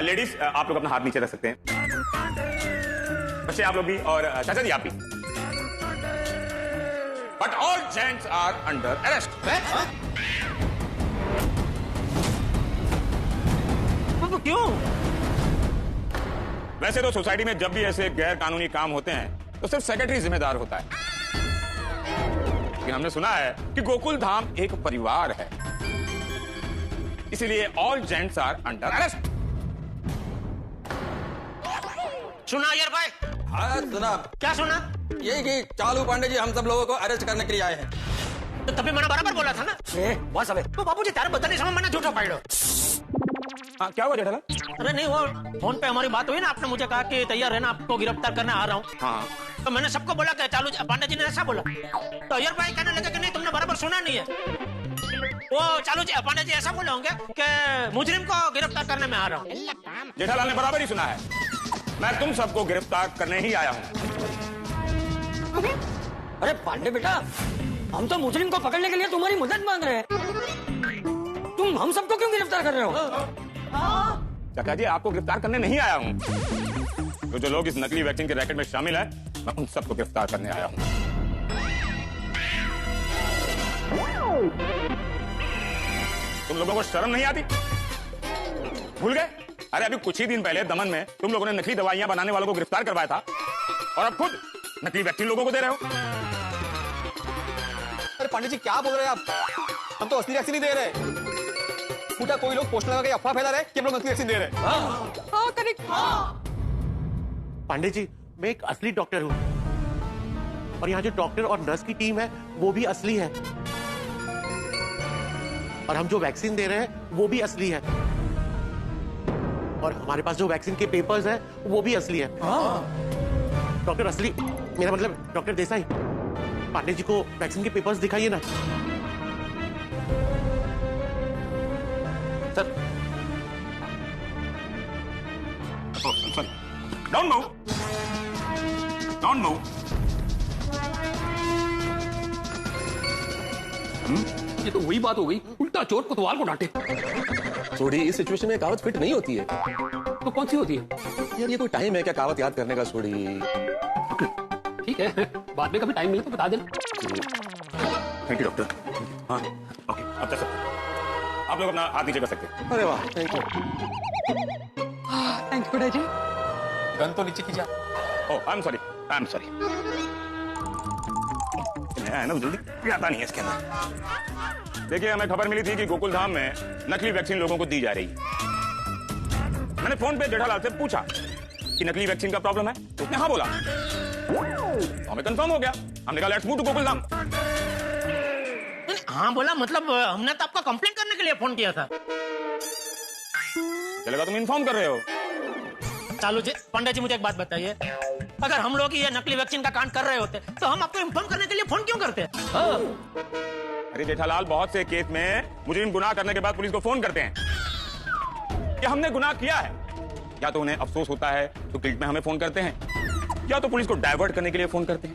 Ladies आप लोग अपना हाथ नीचे रख सकते हैं, बच्चे आप लोग भी, और चाचा जी आप भी। But all gents are under arrest. क्यों? वैसे तो सोसाइटी में जब भी ऐसे गैर कानूनी काम होते हैं तो सिर्फ सेक्रेटरी जिम्मेदार होता है, लेकिन हमने सुना है कि गोकुल धाम एक परिवार है, इसीलिए all gents are under arrest. सुना यार भाई? हाँ सुना। क्या सुना? यही कि चालू पांडे जी हम सब लोगों को अरेस्ट करने के लिए आए हैं। तो तभी मैंने बराबर बोला था ना। बस अबे तो बाबूजी तारे बताने समय मैंने झूठा पाइडो। हाँ, क्या हुआ जेठालाल? अरे नहीं, वो फोन पे हमारी बात हुई ना, आपने मुझे कहा कि तैयार रहना, आपको गिरफ्तार करने आ रहा हूँ। हाँ, तो मैंने सबको बोला कि चालू पांडे जी ने ऐसा बोला, तो अय्यर भाई कहने लगे कि नहीं तुमने बराबर सुना नहीं है। वो चालू पांडे जी ऐसा बोले होंगे कि मुजरिम को गिरफ्तार करने में आ रहा हूँ। जेठालाल ने बराबर ही सुना है, मैं तुम सबको गिरफ्तार करने ही आया हूँ। अरे पांडे बेटा, हम तो मुजरिम को पकड़ने के लिए तुम्हारी मदद मांग रहे हैं, तुम हम सबको क्यों गिरफ्तार कर रहे हो? चाचा जी आपको गिरफ्तार करने नहीं आया हूँ, तो जो लोग इस नकली वैक्सीन के रैकेट में शामिल हैं, मैं उन सबको गिरफ्तार करने आया हूँ। तुम लोगों को शर्म नहीं आती? भूल गए? अरे अभी कुछ ही दिन पहले दमन में तुम लोगों ने नकली दवाइयां बनाने वालों को गिरफ्तार करवाया था, और अब खुद नकली वैक्सीन लोगों को दे रहे हो। अरे पांडे जी क्या बोल रहे हैं आप? हम तो असली वैक्सीन ही दे रहे हैं। पूरा कोई लोग पोस्टर लगा के अफवाह फैला रहे कि हम लोग नकली वैक्सीन दे रहे हैं। हाँ करेक्ट। पांडे जी मैं एक असली डॉक्टर हूँ, और यहाँ जो डॉक्टर और नर्स की टीम है वो भी असली है, और हम जो वैक्सीन दे रहे हैं वो भी असली है, और हमारे पास जो वैक्सीन के पेपर्स हैं वो भी असली है। डॉक्टर असली, मेरा मतलब डॉक्टर देसाई, पांडे जी को वैक्सीन के पेपर्स दिखाइए ना। Sir don't move, don't move. ये तो वही बात हो गई, उल्टा चोर कोतवाल को डांटे। सोडी इस सिचुएशन में कहावत फिट नहीं होती है। तो कौन सी होती है? यार ये कोई टाइम है क्या कहावत याद करने का? सोडी ठीक है, बाद में कभी टाइम मिले तो बता देना। Thank you doctor. हाँ ओके, अब तक सकते, आप लोग अपना हाथ नीचे कर सकते हैं। अरे वाह थैंक यू। थैंक यू जी। गन तो नीचे खींचा। Oh I am sorry, I am sorry. है ना जल्दी आता नहीं है इसके अंदर। देखिए हमें खबर मिली थी कि गोकुल धाम में नकली वैक्सीन लोगों को दी जा रही है। मैंने फोन पे जेठालाल से पूछा कि नकली वैक्सीन का प्रॉब्लम है, तो उसने हाँ बोला, तो हमें कंफर्म हो गया। हमने कहा let's move to Gokul Dham. हाँ बोला मतलब हमने तो आपका कंप्लेंट करने के लिए फोन किया था। चलेगा तुम इन्फॉर्म कर रहे हो। चालू जी पांडे जी मुझे एक बात बताइए, अगर हम लोग ये नकली वैक्सीन का कांड कर रहे होते तो हम आपको इन्फॉर्म करने के लिए फोन क्यों करते? अरे जेठालाल बहुत से केस में मुजरिम गुनाह करने के बाद पुलिस को फोन करते हैं कि हमने गुनाह किया है, या तो उन्हें अफसोस होता है तो गिल्ट में हमें फोन करते हैं, या तो पुलिस को डाइवर्ट करने के लिए फोन करते हैं।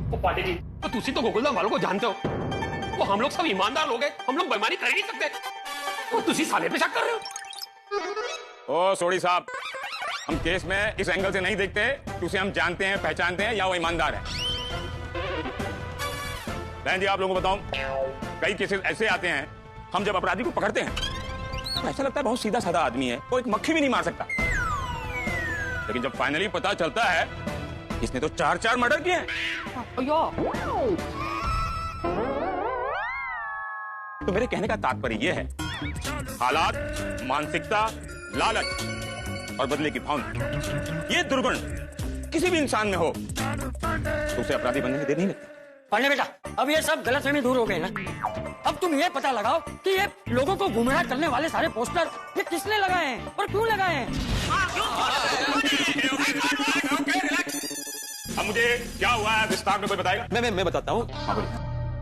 ओ पांडे जी, तो तुसी तो गोकुलधाम वालों को जानते हो, तो हम लोग सब ईमानदार लोग हैं, हम लोग बेईमानी कर ही नहीं सकते, तो तुसी साले पे शक कर रहे हो? ओ सोडी साहब, हम केस में इस एंगल से नहीं देखते कि उसे हम जानते हैं, पहचानते हैं या वो ईमानदार है। बहन जी आप लोगों को बताऊं, कई केसेस ऐसे आते हैं, हम जब अपराधी को पकड़ते हैं तो ऐसा लगता है बहुत सीधा साधा आदमी है, वो एक मक्खी भी नहीं मार सकता, लेकिन जब फाइनली पता चलता है इसने तो 4 मर्डर किए हैं। तो मेरे कहने का तात्पर्य यह है, हालात, मानसिकता, लालच और बदले की भावना, ये दुर्गुण किसी भी इंसान में हो तो उसे अपराधी बनने में देर नहीं लगती। पांडे बेटा, अब ये सब गलतफहमी दूर हो गई ना। अब तुम ये पता लगाओ कि ये लोगों को गुमराह करने वाले सारे पोस्टर ये किसने लगाए हैं और क्यों लगाए हैं। अब मुझे क्या हुआ है विस्तार में कोई बताएगा? मैं बताता हूँ।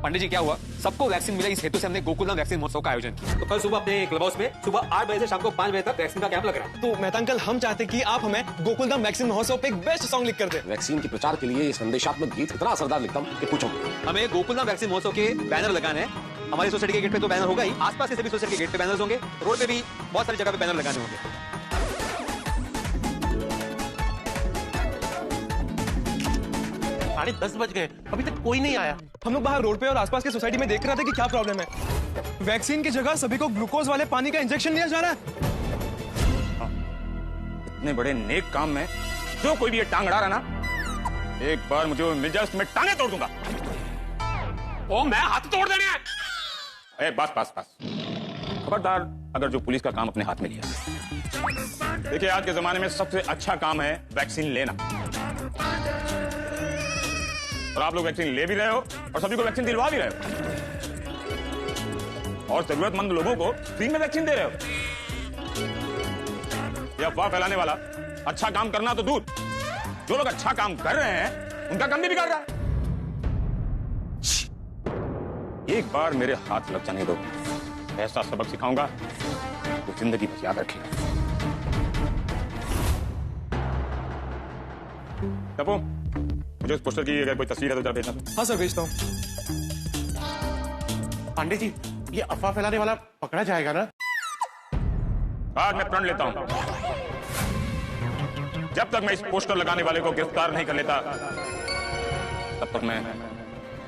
पंडित जी क्या हुआ, सबको वैक्सीन मिला, इस हेतु से हमने गोकुलधाम वैक्सीन महोत्सव का आयोजन किया। तो कल सुबह अपने क्लब हाउस में सुबह 8 बजे से शाम को 5 बजे तक वैक्सीन का कैंप लग रहा है। तो मेहता अंकल, हम चाहते कि आप हमें गोकुलधाम वैक्सीन महोत्सव पे एक बेस्ट सॉन्ग लिख कर दे। वैक्सीन के प्रचार के लिए ये संदेशात्मक गीत इतना असरदार लिखता हूँ कि पूछो। हमें गोकुलधाम वैक्सीन महोत्सव के बैनर लगाने हैं, हमारी सोसाइटी के गेट पे तो बैनर होगा ही, आसपास के सभी सोसाइटी के गेट पे बैनर्स होंगे, रोड पे भी बहुत सारी जगह पे बैनर लगाने होंगे। 10:30 बज गए, अभी तक कोई नहीं आया। हम लोग बाहर रोड पे और आसपास के सोसाइटी में देख रहे थे कि क्या प्रॉब्लम है। वैक्सीन की जगह सभी को ग्लूकोज वाले पानी का इंजेक्शन दिया जा रहा है। इतने बड़े नेक काम में जो कोई भी ये टांग अड़ा रहा ना, एक बार मुझे वो मिल जाए उसमें टांगे तोड़ दूंगा। ओ मैं हाथ तोड़ देने हैं। ए, बस बस बस, खबरदार अगर जो पुलिस का काम अपने हाथ में लिया। देखिए, आज के जमाने में सबसे अच्छा काम है वैक्सीन लेना, और आप लोग वैक्सीन ले भी रहे हो और सभी को वैक्सीन दिलवा भी रहे हो, और जरूरतमंद लोगों को फ्री में वैक्सीन दे रहे हो। यह अफवाह फैलाने वाला अच्छा काम करना तो दूर, जो लोग अच्छा काम कर रहे हैं उनका काम भी बिगाड़ रहा है। एक बार मेरे हाथ लग जाने दो, ऐसा सबक सिखाऊंगा तो जिंदगी भर याद रखेगा। टप्पू, मुझे उस पोस्टर की अगर कोई तस्वीर है तो जरा भेजना। हाँ सर, भेजता हूँ। पांडे जी, ये अफवाह फैलाने वाला पकड़ा जाएगा ना? आज मैं प्रण लेता हूं, जब तक मैं इस पोस्टर लगाने वाले को गिरफ्तार नहीं कर लेता तब तक मैं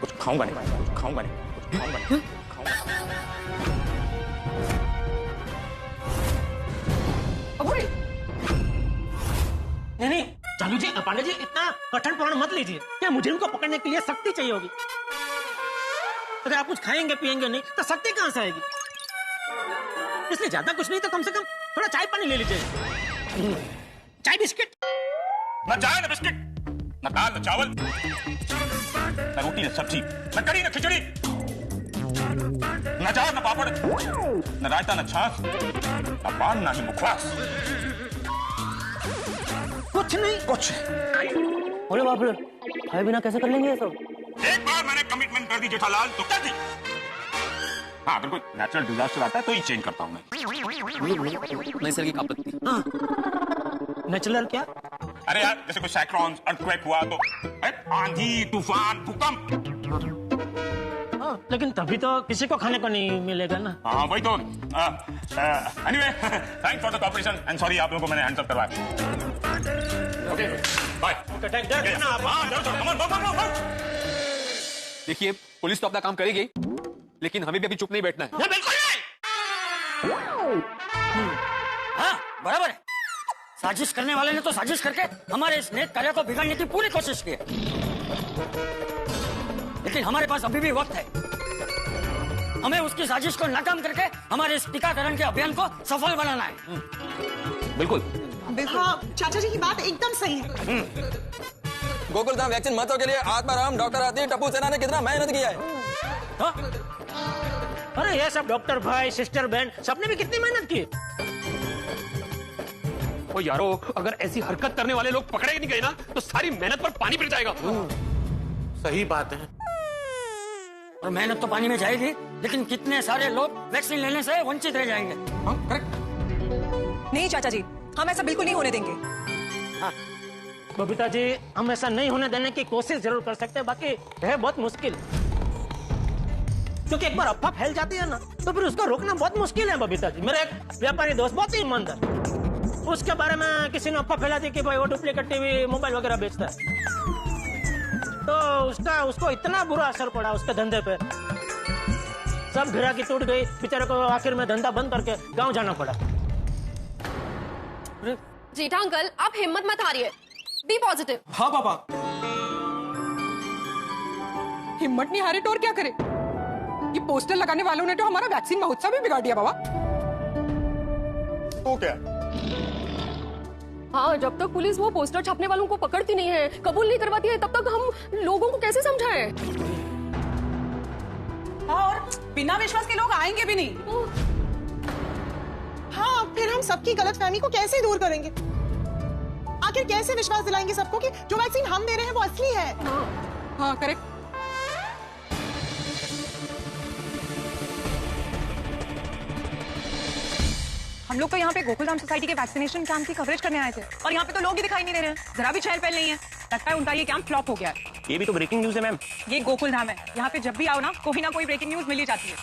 कुछ खाऊंगा नहीं, कुछ खाऊंगा नहीं, कुछ खाऊंगा नहीं, खाऊंगा। नहीं, चालू जी, पांडे जी, इतना कठिन प्रण मत लीजिए। क्या मुजरिम को पकड़ने के लिए शक्ति चाहिए होगी? अगर आप कुछ खाएंगे पिएंगे नहीं तो शक्ति कहां से आएगी? इसलिए ज्यादा कुछ नहीं तो कम से कम थोड़ा चाय पानी ले लीजिए। चाय बिस्किट, न चाय न बिस्किट, न दाल न चावल, न रोटी न सब्जी, न कढ़ी न खिचड़ी, न अचार न पापड़, न रायता न छाछ, न पान न ही मुखवास, कुछ नहीं। कुछ। अरे बाप रे, खाए बिना कैसे कर लेंगे ये सब? एक बार मैंने कमिटमेंट कर दी जेठालाल तो कर दी। हाँ, अगर कोई नेचुरल डिजास्टर आता है तो ही चेंज करता हूं मैं। नैसर्गिक आपत्ति। नेचुरल क्या? अरे यार, जैसे कोई साइक्लोन, अर्थक्वेक हुआ तो आंधी, तूफान, भूकंप। लेकिन तभी तो किसी को खाने को नहीं मिलेगा ना। हाँ, वही तो। Anyway, thanks for the cooperation and sorry आप लोगों को मैंने हैंड्स अप करवाया। Okay, bye. देखिए, पुलिस तो अपना काम करेगी, लेकिन हमें भी अभी चुप नहीं बैठना है। बिल्कुल नहीं। हाँ, बराबर है। साजिश करने वाले ने तो साजिश करके हमारे इस नेक कार्य को बिगाड़ने की पूरी कोशिश की है, लेकिन हमारे पास अभी भी वक्त है। हमें उसकी साजिश को नाकाम करके हमारे इस टीकाकरण के अभियान को सफल बनाना है। बिल्कुल। हाँ, चाचा जी की बात एकदम सही है। गोकुलधाम वैक्सीन महोत्सव के लिए आत्माराम डॉक्टर आदि टप्पू सेना ने कितना मेहनत किया है। हाँ? अरे ये सब डॉक्टर भाई, सिस्टर बहन, सबने भी कितनी मेहनत की। ओ यारो, अगर ऐसी हरकत करने वाले लोग पकड़े नहीं गए ना तो सारी मेहनत पर पानी फिर जाएगा। सही बात है। और मेहनत तो पानी में जाएगी, लेकिन कितने सारे लोग वैक्सीन लेने से वंचित रह जाएंगे। हाँ, करेक्ट। नहीं चाचा जी, हम ऐसा बिल्कुल नहीं होने देंगे। हाँ, बबीता जी, हम ऐसा नहीं होने देने की कोशिश जरूर कर सकते हैं, बाकी है बहुत मुश्किल, क्योंकि एक बार अफवाह फैल जाती है ना तो फिर उसको रोकना बहुत मुश्किल है। बबीता जी, मेरा एक व्यापारी दोस्त बहुत ही ईमानदार, उसके बारे में किसी ने अफवाह फैला दी कि भाई वो डुप्लीकेट टीवी, मोबाइल वगैरह बेचता है, तो उसको इतना बुरा असर पड़ा उसके धंधे पे, सब ग्राहकी टूट गई, बेचारे को आखिर में धंधा बंद करके गांव जाना पड़ा। जेठा अंकल, आप हिम्मत मत हारिए, बी पॉजिटिव। हाँ पापा। हिम्मत नहीं हारे तो और क्या करे? ये पोस्टर लगाने वालों ने तो हमारा वैक्सीन महोत्सव भी बिगाड़ दिया बाबा। तो क्या? हाँ, जब तक पुलिस वो पोस्टर छापने वालों को पकड़ती नहीं है, कबूल नहीं करवाती है, तब तक हम लोगों को कैसे समझाएं? और बिना विश्वास के लोग आएंगे भी नहीं। हाँ, फिर हम सबकी गलतफहमी को कैसे दूर करेंगे? आखिर कैसे विश्वास दिलाएंगे सबको कि जो वैक्सीन हम दे रहे हैं वो असली है? हाँ, करेक्ट। हम लोग तो यहाँ पे गोकुलधाम सोसाइटी के वैक्सीनेशन कैंप की कवरेज करने आए थे और यहाँ पे तो लोग ही दिखाई नहीं दे रहे हैं, जरा भी चहल पहल नहीं है। लगता है उनका ये कैंप फ्लॉप हो गया है। ये भी तो ब्रेकिंग न्यूज है मैम। ये गोकुल धाम है, यहाँ पे जब भी आओ ना कोई ब्रेकिंग न्यूज मिल ही जाती है।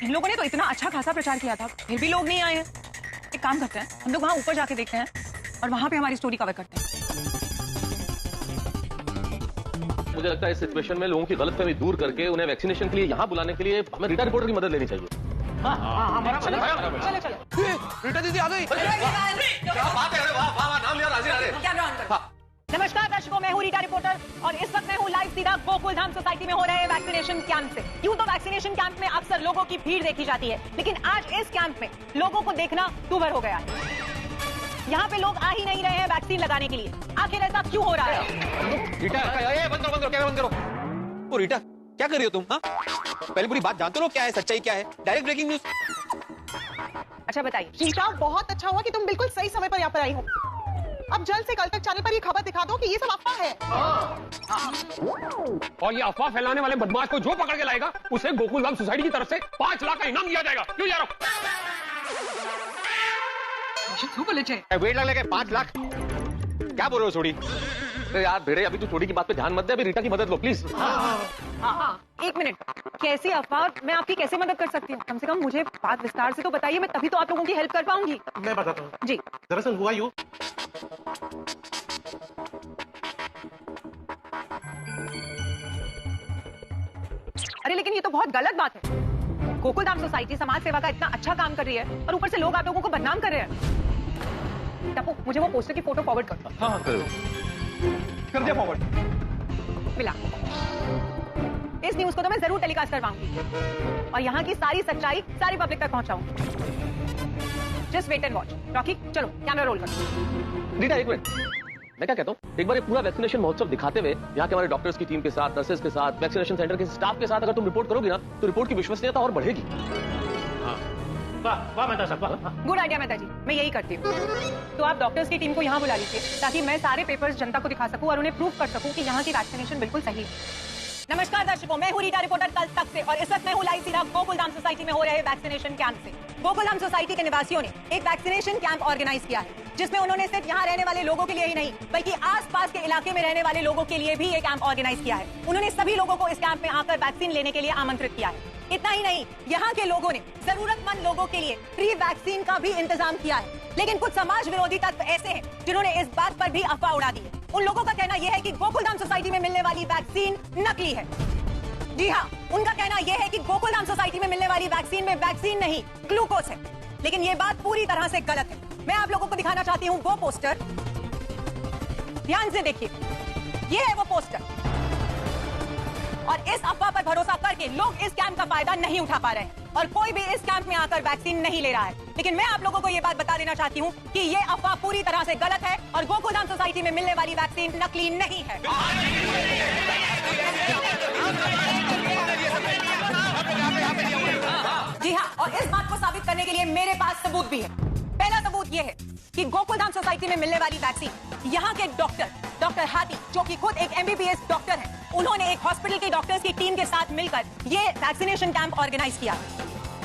इन लोगों ने तो इतना अच्छा खासा प्रचार किया था, फिर भी लोग नहीं आए हैं। एक काम करते हैं, हम लोग वहाँ ऊपर जाके देखते हैं और वहाँ पे हमारी स्टोरी कवर करते हैं। मुझे लगता है इस सिचुएशन में लोगों की गलतफहमी दूर करके उन्हें वैक्सीनेशन के लिए यहाँ बुलाने के लिए हमें रीटा रिपोर्टर की मदद लेनी चाहिए। चलो रीटा दीदी आ गई। क्या बात है, वाह नाम लिया राजी अरे। कैमरा ऑन करो। नमस्कार दर्शकों, मैं हूँ रीटा रिपोर्टर और इस वक्त मैं हूँ लाइव सीधा गोकुल धाम सोसाइटी में हो रहे वैक्सीनेशन कैंप से। यूं तो वैक्सीनेशन कैंप में अक्सर लोगों की भीड़ देखी जाती है, लेकिन आज इस कैंप में लोगों को देखना दूभर हो गया है। यहाँ पे लोग आ ही नहीं रहे हैं वैक्सीन लगाने के लिए। आखिर ऐसा क्यों हो रहा है? रीटा बंद करो कैमरा बंद करो। ओ रीटा क्या कर रही हो तुम? हाँ पहले पूरी बात जानते हो क्या है, सच्चाई क्या है? Direct breaking news. अच्छा बताइए। रीटा, बहुत अच्छा हुआ कि तुम बिल्कुल सही समय पर यहाँ पर आई हो। अब जल्द से कल तक चैनल पर ये खबर दिखा दो कि ये सब अफवाह है। और ये अफवाह फैलाने वाले बदमाश को जो पकड़ के लाएगा उसे गोकुल धाम सोसाइटी की तरफ से 5 लाख का इनाम दिया जाएगा। क्यों जा रहा वेट लगे 5 लाख क्या बोल रहे हो छोड़ी? अरे यार भिड़े, अभी तू छोड़ी की बात पे ध्यान मत दे, अभी रीटा की मदद लो प्लीज। एक मिनट, कैसी अफवाह, मैं आपकी कैसे मदद कर सकती हूँ? कम से कम मुझे बात विस्तार से तो बताइए, मैं तभी तो आप लोगों की हेल्प कर पाऊंगी। मैं बताता हूँ जी। दरअसल हुआ यूं, अरे लेकिन ये तो बहुत गलत बात है। गोकुल धाम सोसाइटी समाज सेवा का इतना अच्छा काम कर रही है और ऊपर से लोग आप लोगों को बदनाम कर रहे हैं। टप्पू, मुझे वो पोस्टर की फोटो फॉरवर्ड कर। हाँ करो, कर दिया फॉरवर्ड। मिला। इस न्यूज को तो मैं जरूर टेलीकास्ट करवाऊंगी और यहाँ की सारी सच्चाई सारी पब्लिक तक पहुंचाऊंगी। Just wait and watch. Rocky चलो कैमरा रोल करो। रीटा एक मिनट, मैं क्या कहता हूँ, एक बार ये पूरा वैक्सीनेशन महोत्सव दिखाते हुए यहाँ के हमारे डॉक्टर्स की टीम के साथ, नर्सेज के साथ, वैक्सीनेशन सेंटर के स्टाफ के साथ अगर तुम रिपोर्ट करोगी ना तो रिपोर्ट की विश्वसनीयता और बढ़ेगी। वाह मेहता साहब, वाह। गुड आइडिया मेहता जी, मैं यही करती हूँ। तो आप डॉक्टर्स की टीम को यहाँ बुला लीजिए ताकि मैं सारे पेपर्स जनता को दिखा सकूं और उन्हें प्रूव कर सकूं कि यहाँ की वैक्सीनेशन बिल्कुल सही है। नमस्कार दर्शकों, मैं हूँ रीटा रिपोर्टर कल तक से और इस वक्त मैं हूँ लाइव सीधा गोकुल धाम सोसाइटी में हो रहे वैक्सीनेशन कैंप से। गोकुल धाम सोसाइटी के निवासियों ने एक वैक्सीनेशन कैंप ऑर्गेनाइज किया है जिसमें उन्होंने सिर्फ यहाँ रहने वाले लोगों के लिए ही नहीं बल्कि आसपास के इलाके में रहने वाले लोगों के लिए भी ये कैंप ऑर्गेनाइज किया है। उन्होंने सभी लोगों को इस कैंप में आकर वैक्सीन लेने के लिए आमंत्रित किया है। इतना ही नहीं, यहाँ के लोगों ने जरूरतमंद लोगों के लिए फ्री वैक्सीन का भी इंतजाम किया है। लेकिन कुछ समाज विरोधी तत्व ऐसे हैं जिन्होंने इस बात पर भी अफवाह उड़ा दी है। उन लोगों का कहना यह है कि गोकुल धाम सोसाइटी में मिलने वाली वैक्सीन नकली है। जी हाँ, उनका कहना यह है कि गोकुल धाम सोसाइटी में मिलने वाली वैक्सीन में वैक्सीन नहीं ग्लूकोज है। लेकिन ये बात पूरी तरह से गलत है। मैं आप लोगों को दिखाना चाहती हूँ वो पोस्टर, ध्यान से देखिए, ये है वो पोस्टर। और इस अफवाह पर भरोसा करके लोग इस कैंप का फायदा नहीं उठा पा रहे हैं और कोई भी इस कैंप में आकर वैक्सीन नहीं ले रहा है। लेकिन मैं आप लोगों को ये बात बता देना चाहती हूँ कि ये अफवाह पूरी तरह से गलत है और गोकुल धाम सोसाइटी में मिलने वाली वैक्सीन नकली नहीं है। जी हाँ, और इस बात को साबित करने के लिए मेरे पास सबूत भी है। पहला सबूत ये है कि गोकुल धाम सोसाइटी में मिलने वाली वैक्सीन यहाँ के डॉक्टर हाथी, जो कि खुद एक MBBS डॉक्टर है, उन्होंने एक हॉस्पिटल के डॉक्टर्स की टीम के साथ मिलकर ये वैक्सीनेशन कैंप ऑर्गेनाइज किया।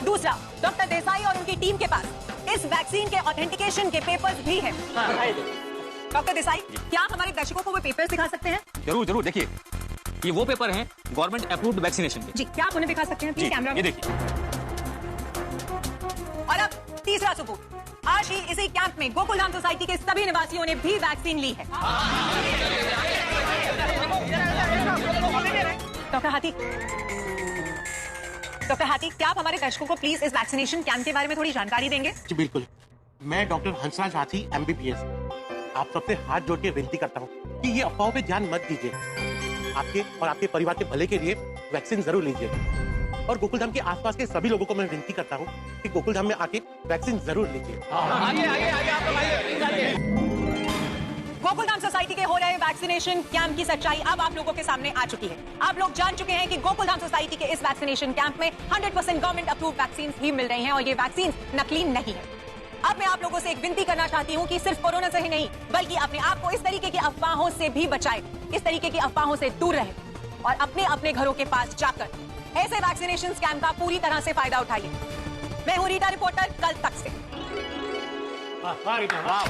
दूसरा, डॉक्टर देसाई और उनकी टीम के पास इस वैक्सीन के ऑथेंटिकेशन के पेपर्स भी हैं। डॉक्टर देसाई, क्या आप हमारे दर्शकों को वो पेपर्स दिखा सकते हैं? जरूर, देखिए ये वो पेपर हैं गवर्नमेंट अप्रूव्ड वैक्सीनेशन के। जी, क्या आप उन्हें दिखा सकते हैं प्लीज कैमरा में? ये देखिए। और अब तीसरा सबूत, आज ही इसी कैंप में गोकुल धाम सोसाइटी के सभी निवासियों ने भी वैक्सीन ली है। डॉक्टर हाथी, क्या आप हमारे दर्शकों को प्लीज इस वैक्सीनेशन कैंप के बारे में थोड़ी जानकारी देंगे? जी बिल्कुल, मैं डॉक्टर हंसराज हाथी MBBS आप सबसे हाथ जोड़ के विनती करता हूँ कि ये अफवाहों पे ध्यान मत दीजिए। आपके और आपके परिवार के भले के लिए वैक्सीन जरूर लीजिए और गोकुल धाम के आसपास के सभी लोगों को मैं विनती करता हूँ कि गोकुल धाम में आके वैक्सीन जरूर लीजिए। गोकुल धाम सोसाइटी के हो रहे वैक्सीनेशन कैंप की सच्चाई अब आप लोगों के सामने आ चुकी है। आप लोग जान चुके हैं कि गोकुल धाम सोसाइटी के इस वैक्सीनेशन कैंप में 100% गवर्नमेंट अप्रूव्ड वैक्सीन ही मिल रही हैं और ये वैक्सीन नकली नहीं है। अब मैं आप लोगों से एक विनती करना चाहती हूँ कि सिर्फ कोरोना से ही नहीं बल्कि अपने आप को इस तरीके की अफवाहों से भी बचाएं, इस तरीके की अफवाहों से दूर रहें और अपने अपने घरों के पास जाकर ऐसे वैक्सीनेशन कैंप का पूरी तरह से फायदा उठाइए। मैं हूँ रीटा रिपोर्टर कल तक से। वाह रीटा, वाह।